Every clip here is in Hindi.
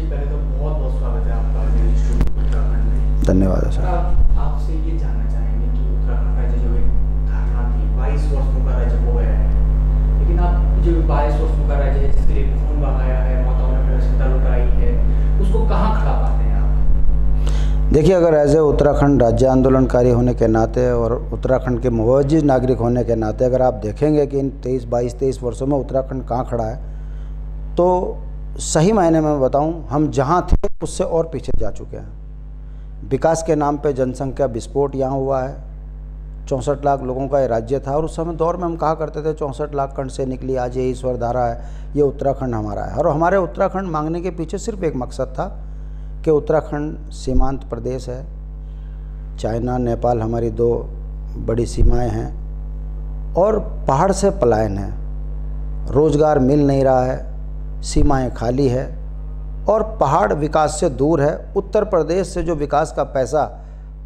जी पहले तो बहुत बहुत स्वागत है आपका मेरे स्टूडियो उत्तराखंड में। धन्यवाद सर। आपसे ये जानना चाहेंगे कि उत्तराखंड राज्य जो एक धारणा थी 22 वर्षों का राज्य हो गया है, लेकिन आप जो 22 वर्षों का राज्य है जिसके लिए खून बहाया है, माताओं ने प्रवेशिता लुटाई है, उसको कहाँ खड़ा पाते हैं आप? देखिए, अगर एज ए उत्तराखंड राज्य आंदोलनकारी होने के नाते और उत्तराखंड के मुवज्जिज नागरिक होने के नाते अगर आप देखेंगे कि इन 23 वर्षों में उत्तराखंड कहाँ खड़ा है, तो सही मायने में बताऊं, हम जहां थे उससे और पीछे जा चुके हैं। विकास के नाम पे जनसंख्या विस्फोट यहाँ हुआ है। 64 लाख लोगों का ये राज्य था और उस समय दौर में हम कहा करते थे 64 लाख खंड से निकली, आज ये ईश्वर धारा है, ये उत्तराखंड हमारा है। और हमारे उत्तराखंड मांगने के पीछे सिर्फ एक मकसद था कि उत्तराखंड सीमांत प्रदेश है, चाइना नेपाल हमारी 2 बड़ी सीमाएं हैं और पहाड़ से पलायन है, रोज़गार मिल नहीं रहा है, सीमाएं खाली है और पहाड़ विकास से दूर है। उत्तर प्रदेश से जो विकास का पैसा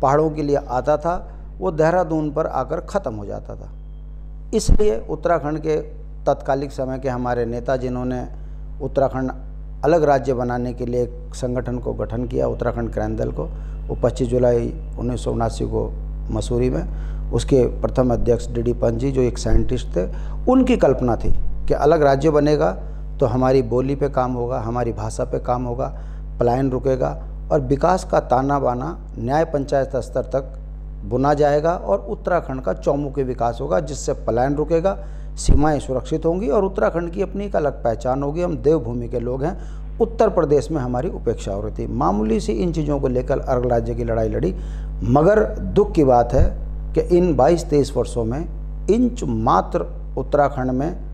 पहाड़ों के लिए आता था वो देहरादून पर आकर ख़त्म हो जाता था। इसलिए उत्तराखंड के तत्कालिक समय के हमारे नेता, जिन्होंने उत्तराखंड अलग राज्य बनाने के लिए एक संगठन को गठन किया, उत्तराखंड क्रांति दल को, वो 25 जुलाई 1979 को मसूरी में, उसके प्रथम अध्यक्ष डी पंत जी जो एक साइंटिस्ट थे, उनकी कल्पना थी कि अलग राज्य बनेगा तो हमारी बोली पे काम होगा, हमारी भाषा पे काम होगा, पलायन रुकेगा और विकास का ताना बाना न्याय पंचायत स्तर तक बुना जाएगा और उत्तराखंड का चौमुखी विकास होगा, जिससे पलायन रुकेगा, सीमाएं सुरक्षित होंगी और उत्तराखंड की अपनी एक अलग पहचान होगी। हम देवभूमि के लोग हैं, उत्तर प्रदेश में हमारी उपेक्षा हो रही थी। मामूली सी इन चीज़ों को लेकर अलग राज्य की लड़ाई लड़ी, मगर दुख की बात है कि इन 22-23 वर्षों में इंच मात्र उत्तराखंड में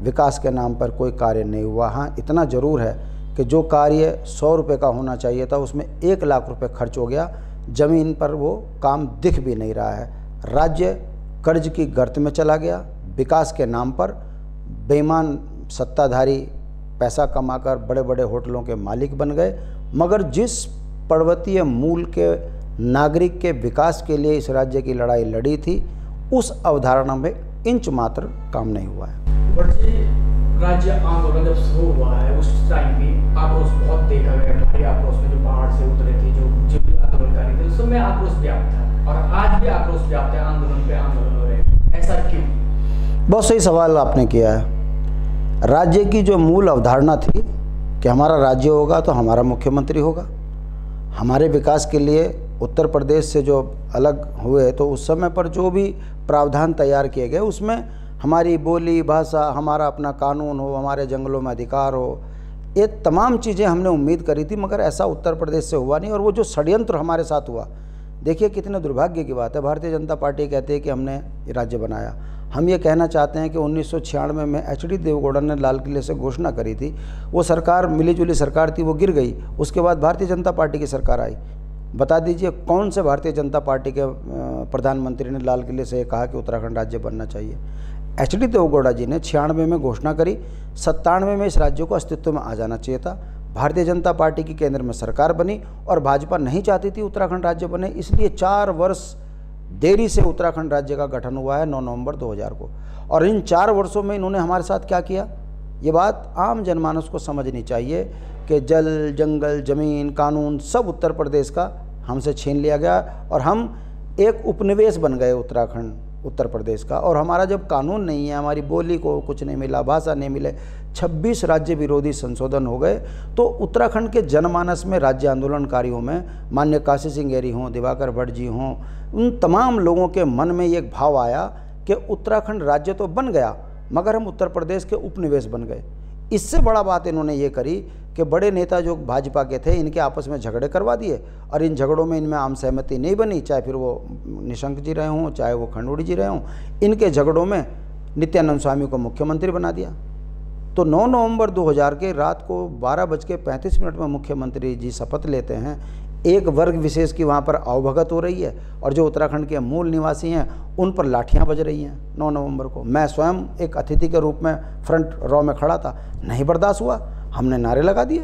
विकास के नाम पर कोई कार्य नहीं हुआ। हाँ, इतना ज़रूर है कि जो कार्य 100 रुपये का होना चाहिए था उसमें 1 लाख रुपये खर्च हो गया, ज़मीन पर वो काम दिख भी नहीं रहा है। राज्य कर्ज की गर्त में चला गया, विकास के नाम पर बेईमान सत्ताधारी पैसा कमाकर बड़े बड़े होटलों के मालिक बन गए, मगर जिस पर्वतीय मूल के नागरिक के विकास के लिए इस राज्य की लड़ाई लड़ी थी, उस अवधारणा में इंच मात्र काम नहीं हुआ है। बट जी राज्य आंदोलन जब शुरू हुआ है उस टाइम भी आक्रोश बहुत देखा गया, भारी आक्रोश में जो पहाड़ से उतरे थे, जो आंदोलनकारी थे, उस समय आक्रोश व्याप्त था और आज भी आक्रोश व्याप्त है, आंदोलन पे आंदोलन हो रहे हैं, ऐसा क्यों? बहुत सही सवाल आपने किया है। राज्य की जो मूल अवधारणा थी कि हमारा राज्य होगा तो हमारा मुख्यमंत्री होगा, हमारे विकास के लिए उत्तर प्रदेश से जो अलग हुए तो उस समय पर जो भी प्रावधान तैयार किए गए उसमें हमारी बोली भाषा, हमारा अपना कानून हो, हमारे जंगलों में अधिकार हो, ये तमाम चीज़ें हमने उम्मीद करी थी, मगर ऐसा उत्तर प्रदेश से हुआ नहीं। और वो जो षड्यंत्र हमारे साथ हुआ, देखिए कितने दुर्भाग्य की बात है। भारतीय जनता पार्टी कहती है कि हमने राज्य बनाया। हम ये कहना चाहते हैं कि 1996 में एचडी देवेगौड़ा ने लाल किले से घोषणा करी थी, वो सरकार मिलीजुली सरकार थी, वो गिर गई। उसके बाद भारतीय जनता पार्टी की सरकार आई। बता दीजिए कौन से भारतीय जनता पार्टी के प्रधानमंत्री ने लाल किले से कहा कि उत्तराखंड राज्य बनना चाहिए? एचडी देवेगौड़ा जी ने 96 में घोषणा करी, 97 में इस राज्य को अस्तित्व में आ जाना चाहिए था। भारतीय जनता पार्टी की केंद्र में सरकार बनी और भाजपा नहीं चाहती थी उत्तराखंड राज्य बने, इसलिए 4 वर्ष देरी से उत्तराखंड राज्य का गठन हुआ है 9 नवंबर 2000 को। और इन 4 वर्षों में इन्होंने हमारे साथ क्या किया, ये बात आम जनमानस को समझनी चाहिए कि जल, जंगल, ज़मीन, कानून सब उत्तर प्रदेश का हमसे छीन लिया गया और हम एक उपनिवेश बन गए उत्तर प्रदेश का। और हमारा जब कानून नहीं है, हमारी बोली को कुछ नहीं मिला, भाषा नहीं मिले, 26 राज्य विरोधी संशोधन हो गए, तो उत्तराखंड के जनमानस में, राज्य आंदोलनकारियों में, माननीय काशी सिंह ऐरी हों, दिवाकर भट्ट जी हों, उन तमाम लोगों के मन में एक भाव आया कि उत्तराखंड राज्य तो बन गया मगर हम उत्तर प्रदेश के उपनिवेश बन गए। इससे बड़ा बात इन्होंने ये करी कि बड़े नेता जो भाजपा के थे इनके आपस में झगड़े करवा दिए और इन झगड़ों में इनमें आम सहमति नहीं बनी, चाहे फिर वो निशंक जी रहे हों, चाहे वो खंडूड़ी जी रहे हों। इनके झगड़ों में नित्यानंद स्वामी को मुख्यमंत्री बना दिया। तो 9 नवंबर 2000 के रात को 12:35 में मुख्यमंत्री जी शपथ लेते हैं। एक वर्ग विशेष की वहाँ पर आवभगत हो रही है और जो उत्तराखंड के मूल निवासी हैं उन पर लाठियाँ बज रही हैं 9 नवंबर को। मैं स्वयं एक अतिथि के रूप में फ्रंट रो में खड़ा था, नहीं बर्दाश्त हुआ, हमने नारे लगा दिए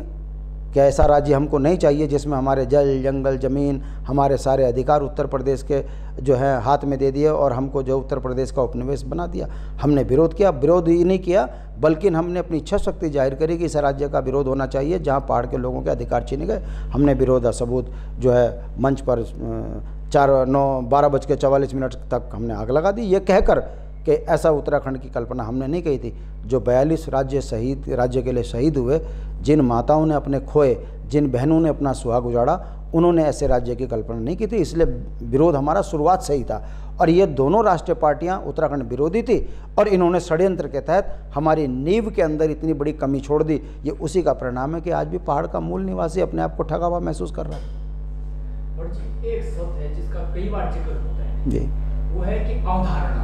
कि ऐसा राज्य हमको नहीं चाहिए जिसमें हमारे जल जंगल ज़मीन हमारे सारे अधिकार उत्तर प्रदेश के जो है हाथ में दे दिए और हमको जो उत्तर प्रदेश का उपनिवेश बना दिया। हमने विरोध किया, विरोध ही नहीं किया बल्कि हमने अपनी इच्छा शक्ति जाहिर करी कि इस राज्य का विरोध होना चाहिए जहाँ पहाड़ के लोगों के अधिकार छीने गए। हमने विरोध सबूत जो है मंच पर 12:44 तक हमने आग लगा दी, ये कहकर कि ऐसा उत्तराखंड की कल्पना हमने नहीं कही थी। जो 42 राज्य के लिए शहीद हुए, जिन माताओं ने अपने खोए, जिन बहनों ने अपना सुहाग उजाड़ा, उन्होंने ऐसे राज्य की कल्पना नहीं की थी। इसलिए विरोध हमारा शुरुआत से ही था और ये दोनों राष्ट्रीय पार्टियां उत्तराखंड विरोधी थी और इन्होंने षड्यंत्र के तहत हमारी नींव के अंदर इतनी बड़ी कमी छोड़ दी। ये उसी का परिणाम है कि आज भी पहाड़ का मूल निवासी अपने आप को ठगा हुआ महसूस कर रहा है। और जी एक शब्द है जिसका कई बार जिक्र होता है जी, वो है कि अवधारणा।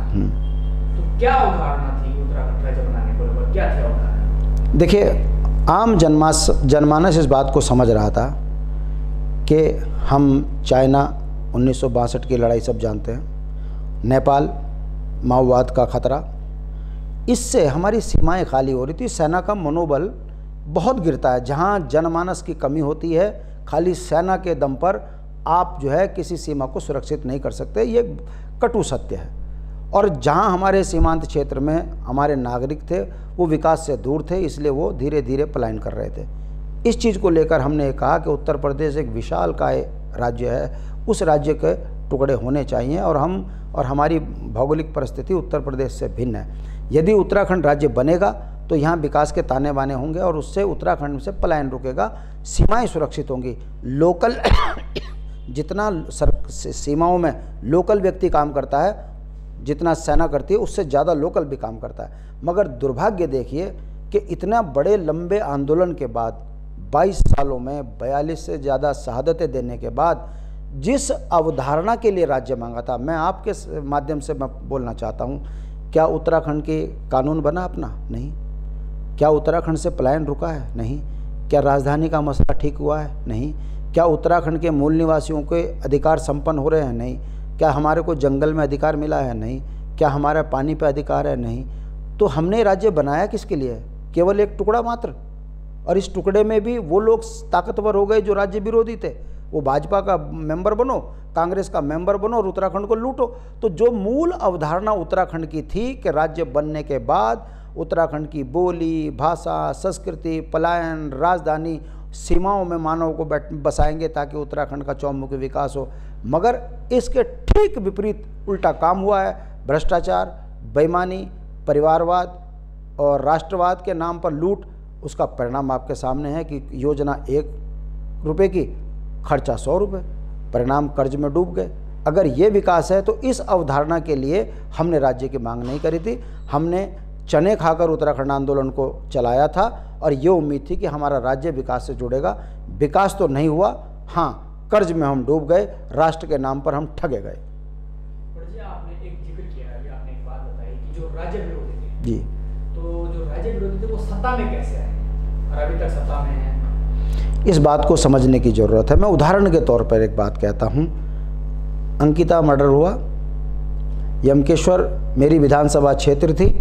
तो क्या अवधारणा थी उत्तराखंड राज्य बनाने को लेकर, क्या थी अवधारणा? देखिए, आम जनमानस इस बात को समझ रहा था कि हम चाइना 1962 की लड़ाई सब जानते हैं, नेपाल माओवाद का खतरा, इससे हमारी सीमाएं खाली हो रही थी। सेना का मनोबल बहुत गिरता है। जहां जनमानस की कमी होती है, खाली सेना के दम पर आप जो है किसी सीमा को सुरक्षित नहीं कर सकते, ये कटु सत्य है। और जहां हमारे सीमांत क्षेत्र में हमारे नागरिक थे वो विकास से दूर थे, इसलिए वो धीरे धीरे पलायन कर रहे थे। इस चीज़ को लेकर हमने कहा कि उत्तर प्रदेश एक विशालकाय राज्य है, उस राज्य के टुकड़े होने चाहिए और हमारी भौगोलिक परिस्थिति उत्तर प्रदेश से भिन्न है। यदि उत्तराखंड राज्य बनेगा तो यहाँ विकास के ताने बाने होंगे और उससे उत्तराखंड से पलायन रुकेगा, सीमाएं सुरक्षित होंगी। लोकल जितना सीमाओं में लोकल व्यक्ति काम करता है, जितना सेना करती है, उससे ज़्यादा लोकल भी काम करता है। मगर दुर्भाग्य देखिए कि इतना बड़े लंबे आंदोलन के बाद 22 सालों में 42 से ज़्यादा शहादतें देने के बाद जिस अवधारणा के लिए राज्य मांगा था, मैं आपके माध्यम से मैं बोलना चाहता हूँ, क्या उत्तराखंड के कानून बना अपना? नहीं। क्या उत्तराखंड से पलायन रुका है? नहीं। क्या राजधानी का मसला ठीक हुआ है? नहीं। क्या उत्तराखंड के मूल निवासियों के अधिकार संपन्न हो रहे हैं? नहीं। क्या हमारे को जंगल में अधिकार मिला है? नहीं। क्या हमारा पानी पे अधिकार है? नहीं। तो हमने राज्य बनाया किसके लिए? केवल एक टुकड़ा मात्र। और इस टुकड़े में भी वो लोग ताकतवर हो गए जो राज्य विरोधी थे। वो भाजपा का मेंबर बनो, कांग्रेस का मेंबर बनो और उत्तराखंड को लूटो। तो जो मूल अवधारणा उत्तराखंड की थी कि राज्य बनने के बाद उत्तराखंड की बोली, भाषा, संस्कृति, पलायन, राजधानी, सीमाओं में मानव को बसाएंगे ताकि उत्तराखंड का चौमुखी विकास हो, मगर इसके ठीक विपरीत उल्टा काम हुआ है। भ्रष्टाचार, बेईमानी, परिवारवाद और राष्ट्रवाद के नाम पर लूट, उसका परिणाम आपके सामने है कि योजना 1 रुपये की, खर्चा 100 रुपये, परिणाम कर्ज में डूब गए। अगर ये विकास है तो इस अवधारणा के लिए हमने राज्य की मांग नहीं करी थी। हमने चने खाकर उत्तराखंड आंदोलन को चलाया था और ये उम्मीद थी कि हमारा राज्य विकास से जुड़ेगा। विकास तो नहीं हुआ, हाँ, कर्ज में हम डूब गए, राष्ट्र के नाम पर हम ठगे गए। आपने एक जिक्र किया है, आपने एक बात बताई कि जो राज्य विरोधी थे, जी, तो जो राज्य विरोधी थे वो सत्ता में कैसे आए और अभी तक सत्ता में हैं? इस बात को समझने की ज़रूरत है। मैं उदाहरण के तौर पर एक बात कहता हूँ। अंकिता मर्डर हुआ, यमकेश्वर मेरी विधानसभा क्षेत्र थी।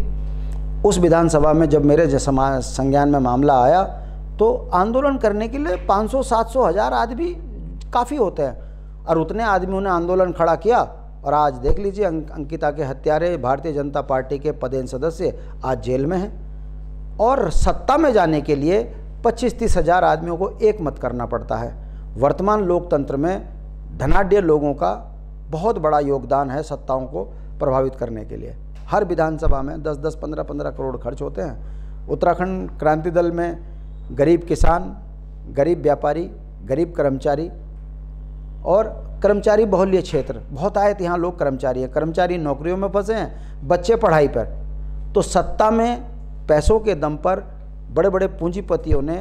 उस विधानसभा में जब मेरे संज्ञान में मामला आया तो आंदोलन करने के लिए 500, 700, 1000 आदमी काफ़ी होते हैं और उतने आदमियों ने आंदोलन खड़ा किया। और आज देख लीजिए, अंकिता के हत्यारे भारतीय जनता पार्टी के पदेन सदस्य आज जेल में हैं। और सत्ता में जाने के लिए 25-30 हज़ार आदमियों को एक मत करना पड़ता है। वर्तमान लोकतंत्र में धनाढ्य लोगों का बहुत बड़ा योगदान है सत्ताओं को प्रभावित करने के लिए। हर विधानसभा में 10-10, 15-15 करोड़ खर्च होते हैं। उत्तराखंड क्रांति दल में गरीब किसान, गरीब व्यापारी, गरीब कर्मचारी और कर्मचारी बहुल्य क्षेत्र बहुत आए थे। यहाँ लोग कर्मचारी हैं, कर्मचारी नौकरियों में फंसे हैं, बच्चे पढ़ाई पर। तो सत्ता में पैसों के दम पर बड़े बड़े पूंजीपतियों ने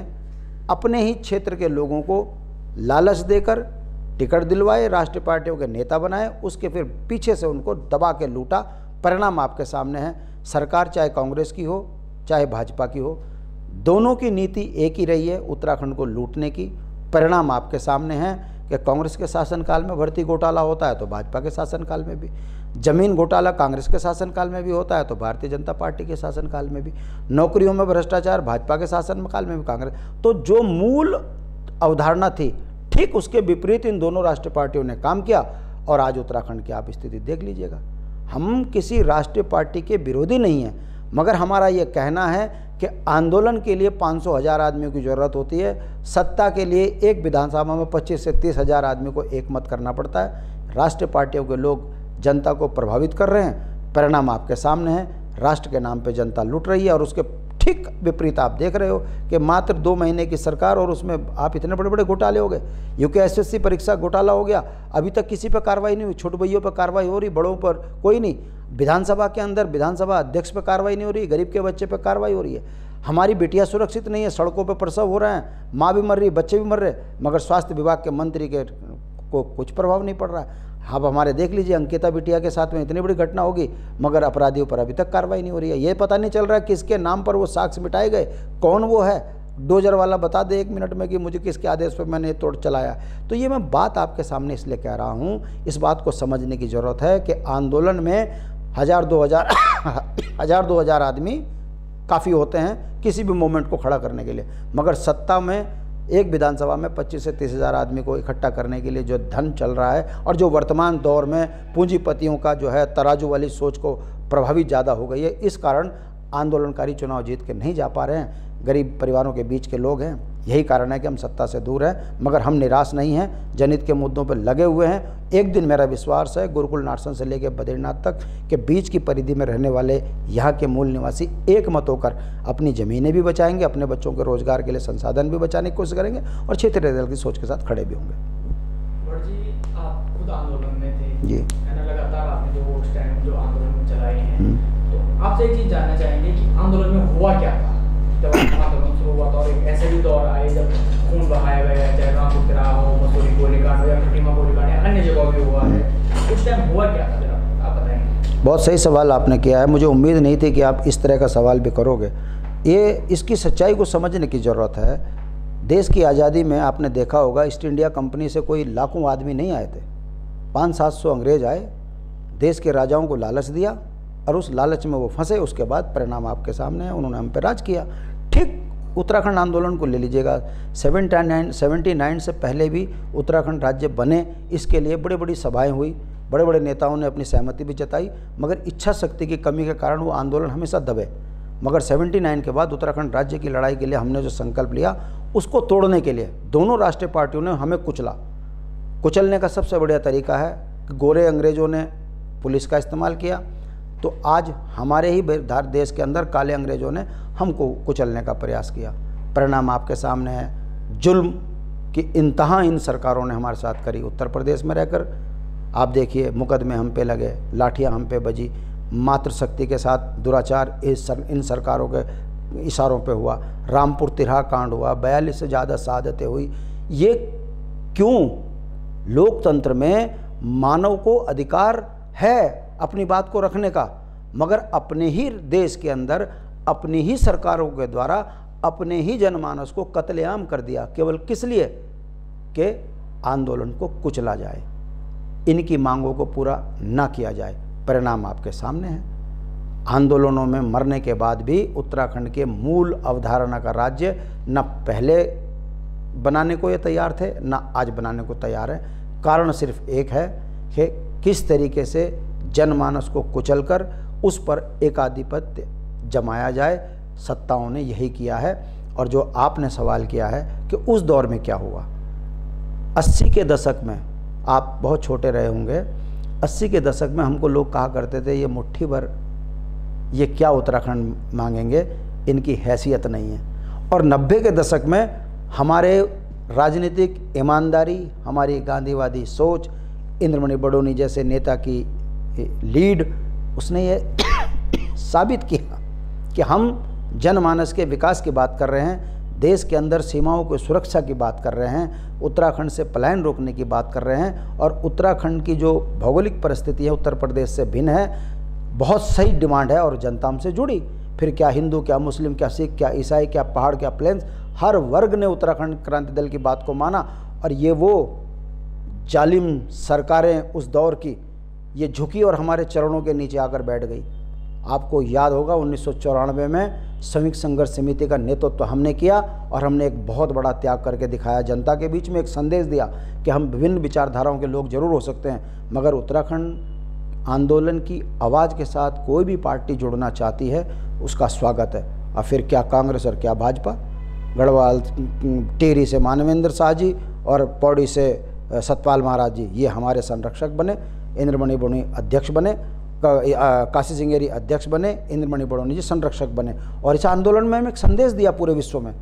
अपने ही क्षेत्र के लोगों को लालच देकर टिकट दिलवाए, राष्ट्रीय पार्टियों के नेता बनाए, उसके फिर पीछे से उनको दबा के लूटा। परिणाम आपके सामने है। सरकार चाहे कांग्रेस की हो चाहे भाजपा की हो, दोनों की नीति एक ही रही है, उत्तराखंड को लूटने की। परिणाम आपके सामने है कि कांग्रेस के शासनकाल में भर्ती घोटाला होता है तो भाजपा के शासनकाल में भी, जमीन घोटाला कांग्रेस के शासनकाल में भी होता है तो भारतीय जनता पार्टी के शासनकाल में भी, नौकरियों में भ्रष्टाचार भाजपा के शासनकाल में भी कांग्रेस। तो जो मूल अवधारणा थी, ठीक उसके विपरीत इन दोनों राष्ट्रीय पार्टियों ने काम किया और आज उत्तराखंड की आप स्थिति देख लीजिएगा। हम किसी राष्ट्रीय पार्टी के विरोधी नहीं हैं, मगर हमारा ये कहना है कि आंदोलन के लिए 500,000 आदमियों की ज़रूरत होती है, सत्ता के लिए एक विधानसभा में 25 से 30,000 आदमी को एक मत करना पड़ता है। राष्ट्रीय पार्टियों के लोग जनता को प्रभावित कर रहे हैं, परिणाम आपके सामने है। राष्ट्र के नाम पे जनता लूट रही है और उसके ठीक विपरीत आप देख रहे हो कि मात्र 2 महीने की सरकार और उसमें आप इतने बड़े बड़े घोटाले हो गए। यूपीएससी परीक्षा घोटाला हो गया, अभी तक किसी पर कार्रवाई नहीं हुई। छोटे भैयों पर कार्रवाई हो रही, बड़ों पर कोई नहीं। विधानसभा के अंदर विधानसभा अध्यक्ष पर कार्रवाई नहीं हो रही, गरीब के बच्चे पर कार्रवाई हो रही है। हमारी बेटियां सुरक्षित नहीं है, सड़कों पर प्रसव हो रहे हैं, माँ भी मर रही, बच्चे भी मर रहे, मगर स्वास्थ्य विभाग के मंत्री के को कुछ प्रभाव नहीं पड़ रहा है। अब हमारे देख लीजिए, अंकिता बिटिया के साथ में इतनी बड़ी घटना होगी मगर अपराधियों पर अभी तक कार्रवाई नहीं हो रही है। ये पता नहीं चल रहा है किसके नाम पर वो साक्ष्य मिटाए गए, कौन वो है। डोजर वाला बता दे 1 मिनट में कि मुझे किसके आदेश पर मैंने तोड़ चलाया। तो ये मैं बात आपके सामने इसलिए कह रहा हूँ, इस बात को समझने की ज़रूरत है कि आंदोलन में 1000-2000 आदमी काफ़ी होते हैं किसी भी मूवमेंट को खड़ा करने के लिए, मगर सत्ता में एक विधानसभा में 25 से 30,000 आदमी को इकट्ठा करने के लिए जो धन चल रहा है और जो वर्तमान दौर में पूंजीपतियों का जो है तराजू वाली सोच को प्रभावित ज़्यादा हो गई है, इस कारण आंदोलनकारी चुनाव जीत के नहीं जा पा रहे हैं। गरीब परिवारों के बीच के लोग हैं, यही कारण है कि हम सत्ता से दूर हैं, मगर हम निराश नहीं हैं, जनहित के मुद्दों पर लगे हुए हैं। एक दिन मेरा विश्वास है गुरुकुल नारसन से लेकर बद्रीनाथ तक के बीच की परिधि में रहने वाले यहाँ के मूल निवासी एक मत होकर अपनी ज़मीनें भी बचाएंगे, अपने बच्चों के रोजगार के लिए संसाधन भी बचाने की कोशिश करेंगे और क्षेत्रीय दल की सोच के साथ खड़े भी होंगे। जी, आप खुद आंदोलन में थे जी, लगातार आपने जो उस टाइम जो आंदोलन चलाए हैं, तो आपसे एक चीज़ जानना चाहेंगे कि आंदोलन में हुआ क्या था जब आंदोलन शुरू हुआ था, और एक ऐसे भी दौर आए जब खून बहाया गया, चाहे रामपुर तिराहा हो, मसूरी गोलीकांड या खटीमा गोलीकांड या अन्य जगह भी हुआ है, उस टाइम हुआ क्या था जरा आप बताएंगे। बहुत सही सवाल आपने किया है, मुझे उम्मीद नहीं थी कि आप इस तरह का सवाल भी करोगे। ये इसकी सच्चाई को समझने की ज़रूरत है। देश की आज़ादी में आपने देखा होगा ईस्ट इंडिया कंपनी से कोई लाखों आदमी नहीं आए थे, 500-700 अंग्रेज आए, देश के राजाओं को लालच दिया और उस लालच में वो फंसे। उसके बाद परिणाम आपके सामने है, उन्होंने हम पे राज किया। ठीक उत्तराखंड आंदोलन को ले लीजिएगा, 79 से पहले भी उत्तराखंड राज्य बने, इसके लिए बड़ी बड़ी सभाएं हुई, बड़े बड़े नेताओं ने अपनी सहमति भी जताई, मगर इच्छा शक्ति की कमी के कारण वो आंदोलन हमेशा दबे। मगर 79 के बाद उत्तराखंड राज्य की लड़ाई के लिए हमने जो संकल्प लिया, उसको तोड़ने के लिए दोनों राष्ट्रीय पार्टियों ने हमें कुचलने का सबसे बढ़िया तरीका है कि गोरे अंग्रेज़ों ने पुलिस का इस्तेमाल किया, तो आज हमारे ही देश के अंदर काले अंग्रेज़ों ने हमको कुचलने का प्रयास किया। परिणाम आपके सामने है, जुल्म की इंतहा इन सरकारों ने हमारे साथ करी। उत्तर प्रदेश में रहकर आप देखिए, मुकदमे हम पे लगे, लाठियाँ हम पे बजी, मातृशक्ति के साथ दुराचार इन सरकारों के इशारों पे हुआ। रामपुर तिराहा कांड हुआ, 42 से ज़्यादा शहादतें हुई। ये क्यों? लोकतंत्र में मानव को अधिकार है अपनी बात को रखने का, मगर अपने ही देश के अंदर अपनी ही सरकारों के द्वारा अपने ही जनमानस को कत्लेआम कर दिया, केवल किस लिए कि आंदोलन को कुचला जाए, इनकी मांगों को पूरा ना किया जाए। परिणाम आपके सामने है। आंदोलनों में मरने के बाद भी उत्तराखंड के मूल अवधारणा का राज्य न पहले बनाने को ये तैयार थे, न आज बनाने को तैयार है। कारण सिर्फ एक है कि किस तरीके से जनमानस को कुचलकर उस पर एकाधिपत्य जमाया जाए। सत्ताओं ने यही किया है। और जो आपने सवाल किया है कि उस दौर में क्या हुआ, 80 के दशक में, आप बहुत छोटे रहे होंगे, 80 के दशक में हमको लोग कहा करते थे ये मुट्ठी भर, ये क्या उत्तराखंड मांगेंगे, इनकी हैसियत नहीं है। और 90 के दशक में हमारे राजनीतिक ईमानदारी, हमारी गांधीवादी सोच, इंद्रमणि बडोनी जैसे नेता की लीड, उसने ये साबित किया कि हम जनमानस के विकास की बात कर रहे हैं, देश के अंदर सीमाओं की सुरक्षा की बात कर रहे हैं, उत्तराखंड से पलायन रोकने की बात कर रहे हैं। और उत्तराखंड की जो भौगोलिक परिस्थिति है उत्तर प्रदेश से भिन्न है, बहुत सही डिमांड है और जनता हमसे जुड़ी। फिर क्या हिंदू, क्या मुस्लिम, क्या सिख, क्या ईसाई, क्या पहाड़, क्या प्लेन्स, हर वर्ग ने उत्तराखंड क्रांति दल की बात को माना। और ये वो जालिम सरकारें उस दौर की, ये झुकी और हमारे चरणों के नीचे आकर बैठ गई। आपको याद होगा 1994 में संयुक्त संघर्ष समिति का नेतृत्व हमने किया और हमने एक बहुत बड़ा त्याग करके दिखाया। जनता के बीच में एक संदेश दिया कि हम विभिन्न विचारधाराओं के लोग जरूर हो सकते हैं, मगर उत्तराखंड आंदोलन की आवाज़ के साथ कोई भी पार्टी जुड़ना चाहती है उसका स्वागत है। और फिर क्या कांग्रेस और क्या भाजपा, गढ़वाल टिहरी से मानवेंद्र शाह जी और पौड़ी से सतपाल महाराज जी, ये हमारे संरक्षक बने, इंद्रमणि बड़ोनी अध्यक्ष बने, काशी सिंगेरी अध्यक्ष बने, इंद्रमणि बड़ोनी जी संरक्षक बने। और इस आंदोलन में हम एक संदेश दिया पूरे विश्व में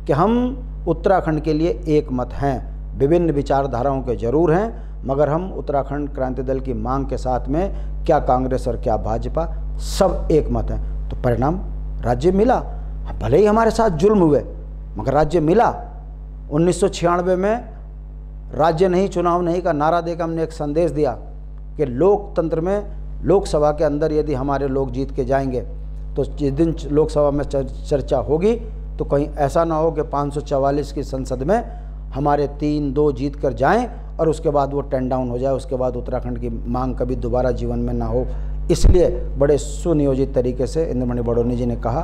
कि हम उत्तराखंड के लिए एक मत हैं, विभिन्न विचारधाराओं के जरूर हैं, मगर हम उत्तराखंड क्रांति दल की मांग के साथ में क्या कांग्रेस और क्या भाजपा, सब एक मत हैं। तो परिणाम राज्य मिला, भले ही हमारे साथ जुल्म हुए मगर राज्य मिला। 1996 में राज्य नहीं चुनाव नहीं का नारा देकर हमने एक संदेश दिया कि लोकतंत्र में लोकसभा के अंदर यदि हमारे लोग जीत के जाएंगे तो जिस दिन लोकसभा में चर्चा होगी तो कहीं ऐसा ना हो कि 544 की संसद में हमारे 3-2 जीत कर जाएं और उसके बाद वो टर्न डाउन हो जाए, उसके बाद उत्तराखंड की मांग कभी दोबारा जीवन में ना हो। इसलिए बड़े सुनियोजित तरीके से इंद्रमणि बड़ोनी जी ने कहा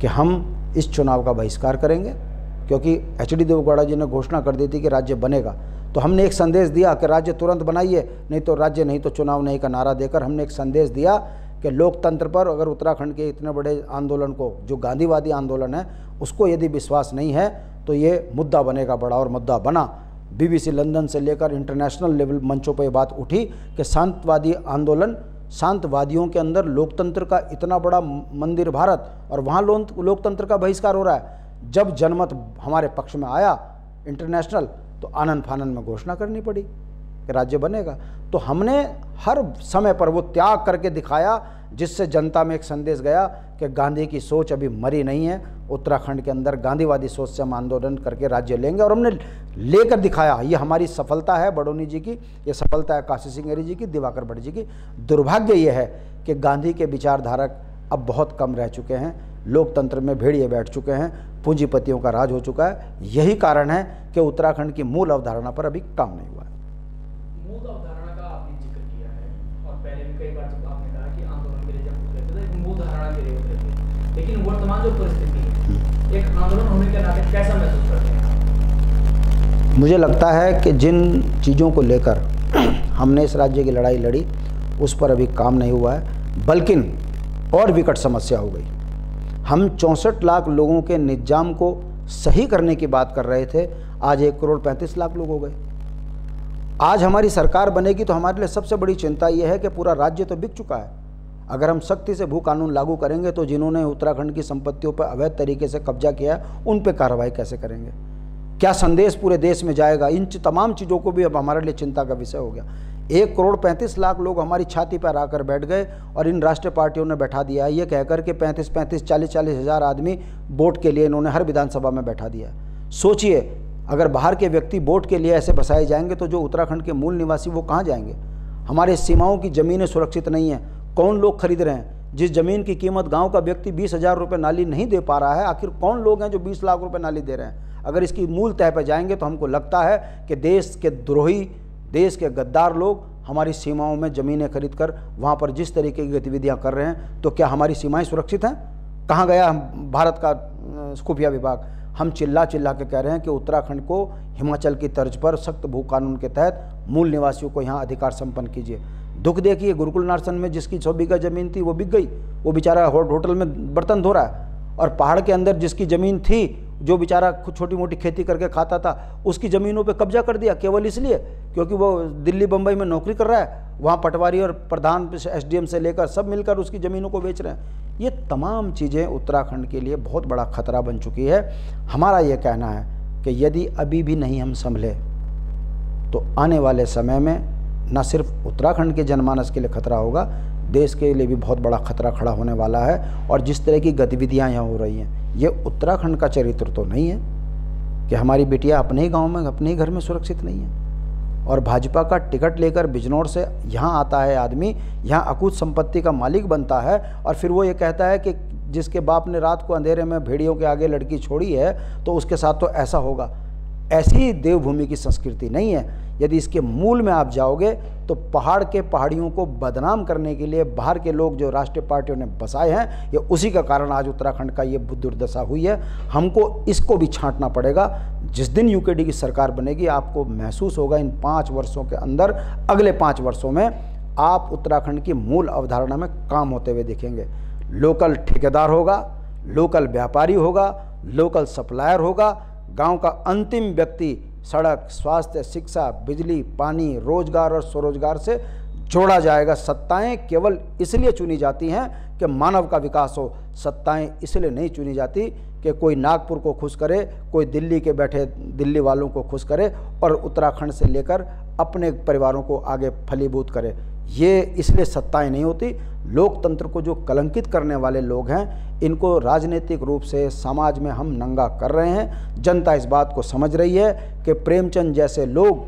कि हम इस चुनाव का बहिष्कार करेंगे, क्योंकि HD देवेगौड़ा जी ने घोषणा कर दी थी कि राज्य बनेगा। तो हमने एक संदेश दिया कि राज्य तुरंत बनाइए, नहीं तो राज्य नहीं तो चुनाव नहीं का नारा देकर हमने एक संदेश दिया कि लोकतंत्र पर अगर उत्तराखंड के इतने बड़े आंदोलन को, जो गांधीवादी आंदोलन है, उसको यदि विश्वास नहीं है तो ये मुद्दा बनेगा बड़ा, और मुद्दा बना। BBC लंदन से लेकर इंटरनेशनल लेवल मंचों पर यह बात उठी कि शांतवादी आंदोलन, शांतवादियों के अंदर लोकतंत्र का इतना बड़ा मंदिर भारत, और वहाँ लोकतंत्र का बहिष्कार हो रहा है। जब जनमत हमारे पक्ष में आया इंटरनेशनल, तो आनंद फानंद में घोषणा करनी पड़ी कि राज्य बनेगा। तो हमने हर समय पर वो त्याग करके दिखाया, जिससे जनता में एक संदेश गया कि गांधी की सोच अभी मरी नहीं है, उत्तराखंड के अंदर गांधीवादी सोच से हम आंदोलन करके राज्य लेंगे। और हमने लेकर दिखाया। ये हमारी सफलता है बड़ोनी जी की, ये सफलता है काशी सिंगेरी जी की, दिवाकर भट्ट जी की। दुर्भाग्य ये है कि गांधी के विचारधारक अब बहुत कम रह चुके हैं, लोकतंत्र में भेड़िए बैठ चुके हैं, पूंजीपतियों का राज हो चुका है। यही कारण है कि उत्तराखंड की मूल अवधारणा पर अभी काम नहीं हुआ है। मूल अवधारणा का आपने जिक्र किया है, और पहले भी कई बार जब आपने कहा कि आंदोलन के लिए जब उतरे थे तो एक मूल धारणा के लिए उतरे थे, लेकिन वर्तमान जो परिस्थिति है, एक आंदोलन होने के नाते कैसा महसूस करते हैं? मुझे लगता है कि जिन चीज़ों को लेकर हमने इस राज्य की लड़ाई लड़ी उस पर अभी काम नहीं हुआ है, बल्कि और विकट समस्या हो गई। हम 64 लाख लोगों के निजाम को सही करने की बात कर रहे थे, आज 1 करोड़ 35 लाख लोग हो गए। आज हमारी सरकार बनेगी तो हमारे लिए सबसे बड़ी चिंता यह है कि पूरा राज्य तो बिक चुका है। अगर हम सख्ती से भू कानून लागू करेंगे तो जिन्होंने उत्तराखंड की संपत्तियों पर अवैध तरीके से कब्जा किया है उन पर कार्रवाई कैसे करेंगे, क्या संदेश पूरे देश में जाएगा, इन तमाम चीज़ों को भी अब हमारे लिए चिंता का विषय हो गया। 1 करोड़ 35 लाख लोग हमारी छाती पर आकर बैठ गए और इन राष्ट्रीय पार्टियों ने बैठा दिया है ये कहकर के 35-35, 40-40 हज़ार आदमी वोट के लिए इन्होंने हर विधानसभा में बैठा दिया है। सोचिए, अगर बाहर के व्यक्ति वोट के लिए ऐसे बसाए जाएंगे तो जो उत्तराखंड के मूल निवासी वो कहाँ जाएंगे? हमारे सीमाओं की ज़मीनें सुरक्षित नहीं हैं, कौन लोग खरीद रहे हैं? जिस ज़मीन की कीमत गाँव का व्यक्ति 20,000 रुपये नाली नहीं दे पा रहा है, आखिर कौन लोग हैं जो 20 लाख रुपये नाली दे रहे हैं? अगर इसकी मूल तह पर जाएंगे तो हमको लगता है कि देश के द्रोही, देश के गद्दार लोग हमारी सीमाओं में ज़मीनें खरीद कर वहाँ पर जिस तरीके की गतिविधियाँ कर रहे हैं, तो क्या हमारी सीमाएं सुरक्षित हैं? कहाँ गया भारत का खुफिया विभाग? हम चिल्ला चिल्ला के कह रहे हैं कि उत्तराखंड को हिमाचल की तर्ज पर सख्त भू कानून के तहत मूल निवासियों को यहाँ अधिकार संपन्न कीजिए। दुख देखिए, गुरुकुल नारसन में जिसकी 100 बीघा ज़मीन थी वो बिक गई, वो बेचारा होटल में बर्तन धो रहा है। और पहाड़ के अंदर जिसकी ज़मीन थी, जो बेचारा कुछ छोटी मोटी खेती करके खाता था, उसकी ज़मीनों पे कब्जा कर दिया केवल इसलिए क्योंकि वो दिल्ली बम्बई में नौकरी कर रहा है। वहाँ पटवारी और प्रधान SDM से लेकर सब मिलकर उसकी ज़मीनों को बेच रहे हैं। ये तमाम चीज़ें उत्तराखंड के लिए बहुत बड़ा खतरा बन चुकी है। हमारा ये कहना है कि यदि अभी भी नहीं हम संभले तो आने वाले समय में न सिर्फ उत्तराखंड के जनमानस के लिए खतरा होगा, देश के लिए भी बहुत बड़ा खतरा खड़ा होने वाला है। और जिस तरह की गतिविधियां यहाँ हो रही हैं, ये उत्तराखंड का चरित्र तो नहीं है कि हमारी बेटियां अपने ही गांव में, अपने ही घर में सुरक्षित नहीं हैं। और भाजपा का टिकट लेकर बिजनौर से यहाँ आता है आदमी, यहाँ अकूत संपत्ति का मालिक बनता है, और फिर वो ये कहता है कि जिसके बाप ने रात को अंधेरे में भेड़ियों के आगे लड़की छोड़ी है तो उसके साथ तो ऐसा होगा। ऐसी देवभूमि की संस्कृति नहीं है। यदि इसके मूल में आप जाओगे तो पहाड़ियों को बदनाम करने के लिए बाहर के लोग जो राष्ट्रीय पार्टियों ने बसाए हैं, ये उसी का कारण आज उत्तराखंड का ये दुर्दशा हुई है। हमको इसको भी छांटना पड़ेगा। जिस दिन यूकेडी की सरकार बनेगी, आपको महसूस होगा इन 5 वर्षों के अंदर, अगले 5 वर्षों में आप उत्तराखंड की मूल अवधारणा में काम होते हुए दिखेंगे। लोकल ठेकेदार होगा, लोकल व्यापारी होगा, लोकल सप्लायर होगा, गांव का अंतिम व्यक्ति सड़क, स्वास्थ्य, शिक्षा, बिजली, पानी, रोजगार और स्वरोजगार से जोड़ा जाएगा। सत्ताएं केवल इसलिए चुनी जाती हैं कि मानव का विकास हो। सत्ताएं इसलिए नहीं चुनी जाती कि कोई नागपुर को खुश करे, कोई दिल्ली के बैठे दिल्ली वालों को खुश करे और उत्तराखंड से लेकर अपने परिवारों को आगे फलीभूत करे। ये इसलिए सत्ताएं नहीं होती। लोकतंत्र को जो कलंकित करने वाले लोग हैं, इनको राजनीतिक रूप से समाज में हम नंगा कर रहे हैं। जनता इस बात को समझ रही है कि प्रेमचंद जैसे लोग,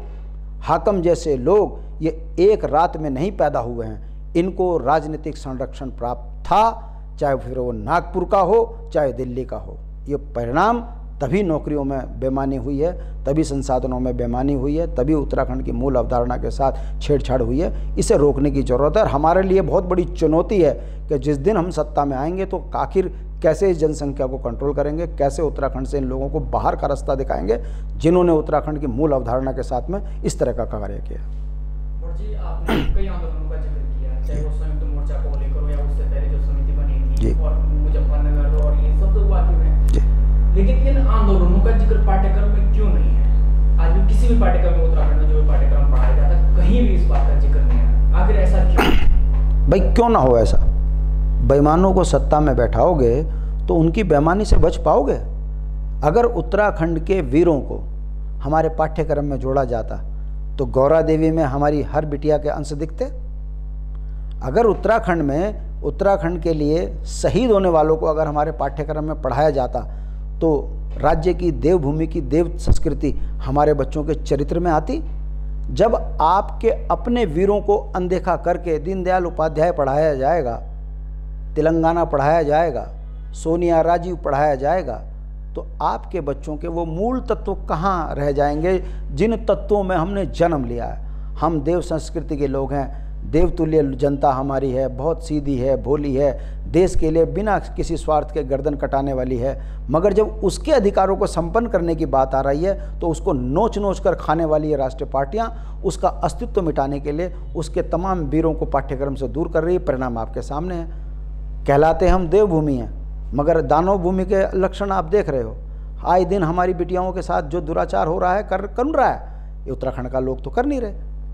हाकम जैसे लोग ये एक रात में नहीं पैदा हुए हैं। इनको राजनीतिक संरक्षण प्राप्त था, चाहे फिर वो नागपुर का हो चाहे दिल्ली का हो। ये परिणाम तभी नौकरियों में बेईमानी हुई है, तभी संसाधनों में बेईमानी हुई है, तभी उत्तराखंड की मूल अवधारणा के साथ छेड़छाड़ हुई है। इसे रोकने की ज़रूरत है। और हमारे लिए बहुत बड़ी चुनौती है कि जिस दिन हम सत्ता में आएंगे तो आखिर कैसे इस जनसंख्या को कंट्रोल करेंगे, कैसे उत्तराखंड से इन लोगों को बाहर का रास्ता दिखाएंगे जिन्होंने उत्तराखंड की मूल अवधारणा के साथ में इस तरह का कार्य किया। जी, आपने कई आंदोलनों का जिक्र किया, चाहे वो संयुक्त मोर्चा को लेकर हो या उससे पहले जो समिति बनी थी और मुजफ्फरनगर और ये सब तो वाकई में, लेकिन इन आंदोलनों का जिक्र पाठ्यक्रम में क्यों नहीं है? आज भी किसी भी पाठ्यक्रम में, उत्तराखंड में जो भी पाठ्यक्रम पढ़ाया जाता है, कहीं भी इस बात का जिक्र नहीं है। आखिर ऐसा क्यों? भाई क्यों ना हो ऐसा? बेईमानों को सत्ता में बैठाओगे तो उनकी बेईमानी से बच पाओगे। अगर उत्तराखंड के वीरों को हमारे पाठ्यक्रम में जोड़ा जाता तो गौरा देवी में हमारी हर बिटिया के अंश दिखते। अगर उत्तराखंड में उत्तराखंड के लिए शहीद होने वालों को अगर हमारे पाठ्यक्रम में पढ़ाया जाता तो राज्य की देवभूमि की देव संस्कृति हमारे बच्चों के चरित्र में आती। जब आपके अपने वीरों को अनदेखा करके दीनदयाल उपाध्याय पढ़ाया जाएगा, तेलंगाना पढ़ाया जाएगा, सोनिया राजीव पढ़ाया जाएगा, तो आपके बच्चों के वो मूल तत्व कहाँ रह जाएंगे जिन तत्वों में हमने जन्म लिया है। हम देव संस्कृति के लोग हैं, देवतुल्य जनता हमारी है, बहुत सीधी है, भोली है, देश के लिए बिना किसी स्वार्थ के गर्दन कटाने वाली है। मगर जब उसके अधिकारों को संपन्न करने की बात आ रही है तो उसको नोच नोच कर खाने वाली है राष्ट्रीय पार्टियां। उसका अस्तित्व मिटाने के लिए उसके तमाम वीरों को पाठ्यक्रम से दूर कर रही है। परिणाम आपके सामने है। कहलाते हम देवभूमि हैं मगर दानव भूमि के लक्षण आप देख रहे हो। आए दिन हमारी बिटियाओं के साथ जो दुराचार हो रहा है कर रहा है, ये उत्तराखंड का लोग तो कर नहीं रहे,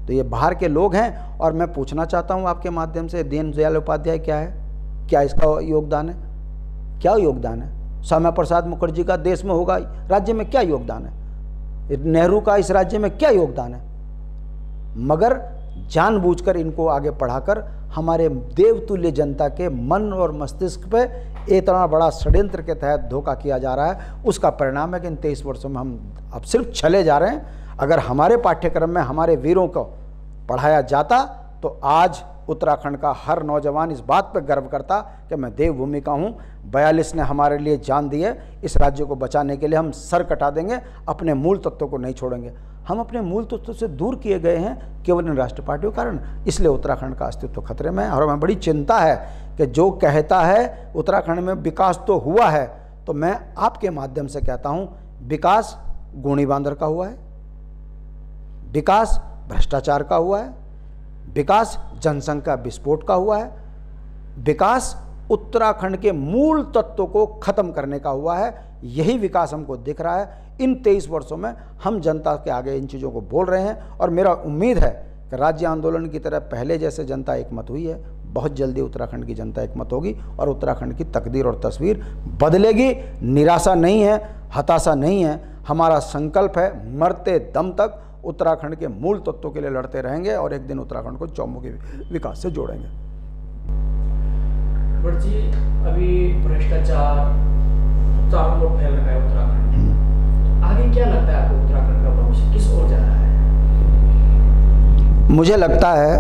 तो ये बाहर के लोग हैं। और मैं पूछना चाहता हूँ आपके माध्यम से, दीनदयाल उपाध्याय क्या है, क्या इसका योगदान है, क्या योगदान है? श्यामा प्रसाद मुखर्जी का देश में होगा राज्य में क्या योगदान है? नेहरू का इस राज्य में क्या योगदान है? मगर जानबूझकर इनको आगे बढ़ाकर हमारे देवतुल्य जनता के मन और मस्तिष्क पे इतना बड़ा षड्यंत्र के तहत धोखा किया जा रहा है। उसका परिणाम है कि इन 23 वर्षों में हम अब सिर्फ चले जा रहे हैं। अगर हमारे पाठ्यक्रम में हमारे वीरों को पढ़ाया जाता तो आज उत्तराखंड का हर नौजवान इस बात पर गर्व करता कि मैं देवभूमि का हूँ। 42 ने हमारे लिए जान दी है, इस राज्य को बचाने के लिए हम सर कटा देंगे, अपने मूल तत्वों को नहीं छोड़ेंगे। हम अपने मूल तत्वों से दूर किए गए हैं केवल इन राष्ट्रीय पार्टियों के कारण, इसलिए उत्तराखंड का अस्तित्व खतरे में है। और हमें बड़ी चिंता है कि जो कहता है उत्तराखंड में विकास तो हुआ है, तो मैं आपके माध्यम से कहता हूँ विकास गोणी बांदर का हुआ है, विकास भ्रष्टाचार का हुआ है, विकास जनसंख्या विस्फोट का हुआ है, विकास उत्तराखंड के मूल तत्वों को खत्म करने का हुआ है। यही विकास हमको दिख रहा है। इन 23 वर्षों में हम जनता के आगे इन चीज़ों को बोल रहे हैं और मेरा उम्मीद है कि राज्य आंदोलन की तरह पहले जैसे जनता एकमत हुई है, बहुत जल्दी उत्तराखंड की जनता एकमत होगी और उत्तराखंड की तकदीर और तस्वीर बदलेगी। निराशा नहीं है, हताशा नहीं है, हमारा संकल्प है मरते दम तक उत्तराखंड के मूल तत्वों के लिए लड़ते रहेंगे और एक दिन उत्तराखंड को चौमुखी विकास से जोड़ेंगे। बट जी, अभी भ्रष्टाचार चारों ओर फैल रहा है उत्तराखंड, आगे क्या लगता है आपको उत्तराखंड का भविष्य किस ओर जा रहा है? मुझे लगता है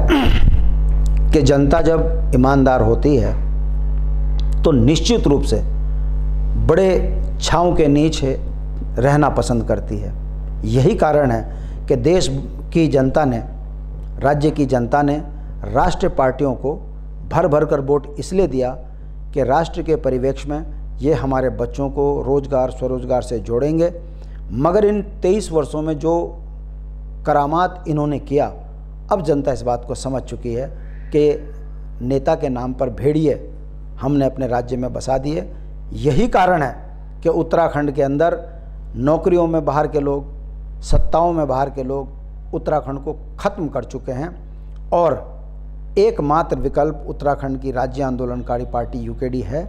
कि जनता जब ईमानदार होती है तो निश्चित रूप से बड़े छांव के नीचे रहना पसंद करती है। यही कारण है कि देश की जनता ने, राज्य की जनता ने राष्ट्रीय पार्टियों को भर भर कर वोट इसलिए दिया कि राष्ट्र के परिवेश में ये हमारे बच्चों को रोज़गार स्वरोजगार से जोड़ेंगे। मगर इन 23 वर्षों में जो करामात इन्होंने किया, अब जनता इस बात को समझ चुकी है कि नेता के नाम पर भेड़िए हमने अपने राज्य में बसा दिए। यही कारण है कि उत्तराखंड के अंदर नौकरियों में बाहर के लोग, सत्ताओं में बाहर के लोग उत्तराखंड को ख़त्म कर चुके हैं और एकमात्र विकल्प उत्तराखंड की राज्य आंदोलनकारी पार्टी यूकेडी है।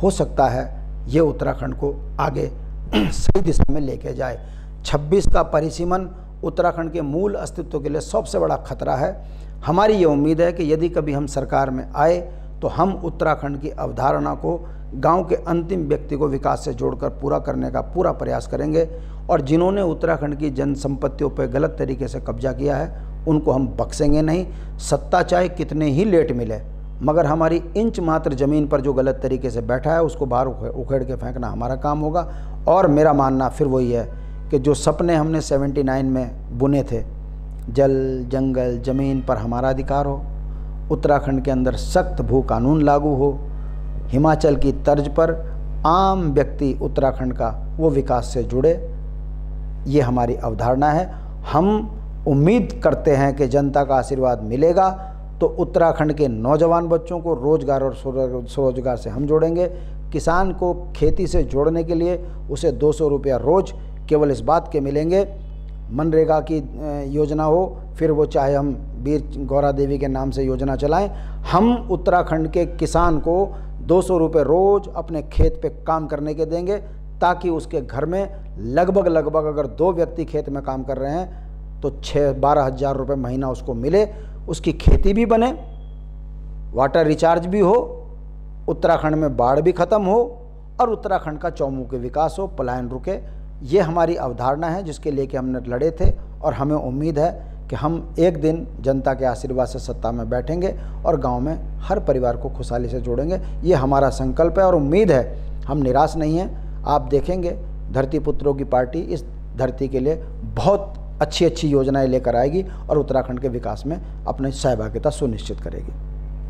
हो सकता है ये उत्तराखंड को आगे सही दिशा में लेके जाए। 26 का परिसीमन उत्तराखंड के मूल अस्तित्व के लिए सबसे बड़ा खतरा है। हमारी ये उम्मीद है कि यदि कभी हम सरकार में आए तो हम उत्तराखंड की अवधारणा को गांव के अंतिम व्यक्ति को विकास से जोड़कर पूरा करने का पूरा प्रयास करेंगे और जिन्होंने उत्तराखंड की जन संपत्तियों पर गलत तरीके से कब्जा किया है उनको हम बख्शेंगे नहीं। सत्ता चाहे कितने ही लेट मिले, मगर हमारी इंच मात्र ज़मीन पर जो गलत तरीके से बैठा है उसको बाहर उखेड़ के फेंकना हमारा काम होगा। और मेरा मानना फिर वही है कि जो सपने हमने 79 में बुने थे, जल जंगल ज़मीन पर हमारा अधिकार हो, उत्तराखंड के अंदर सख्त भू कानून लागू हो, हिमाचल की तर्ज पर आम व्यक्ति उत्तराखंड का वो विकास से जुड़े, ये हमारी अवधारणा है। हम उम्मीद करते हैं कि जनता का आशीर्वाद मिलेगा तो उत्तराखंड के नौजवान बच्चों को रोज़गार और स्वरोजगार से हम जोड़ेंगे। किसान को खेती से जोड़ने के लिए उसे 200 रुपया रोज़ केवल इस बात के मिलेंगे, मनरेगा की योजना हो, फिर वो चाहे हम वीर गौरा देवी के नाम से योजना चलाएं, हम उत्तराखंड के किसान को 200 रुपये रोज़ अपने खेत पे काम करने के देंगे ताकि उसके घर में लगभग अगर 2 व्यक्ति खेत में काम कर रहे हैं तो 12 हज़ार रुपये महीना उसको मिले, उसकी खेती भी बने, वाटर रिचार्ज भी हो, उत्तराखंड में बाढ़ भी ख़त्म हो और उत्तराखंड का चौमुखी विकास हो, पलायन रुके। ये हमारी अवधारणा है जिसके लिए कि हमने लड़े थे और हमें उम्मीद है कि हम एक दिन जनता के आशीर्वाद से सत्ता में बैठेंगे और गांव में हर परिवार को खुशहाली से जोड़ेंगे। ये हमारा संकल्प है और उम्मीद है हम निराश नहीं हैं। आप देखेंगे धरती पुत्रों की पार्टी इस धरती के लिए बहुत अच्छी योजनाएं लेकर आएगी और उत्तराखंड के विकास में अपनी सहभागिता सुनिश्चित करेगी।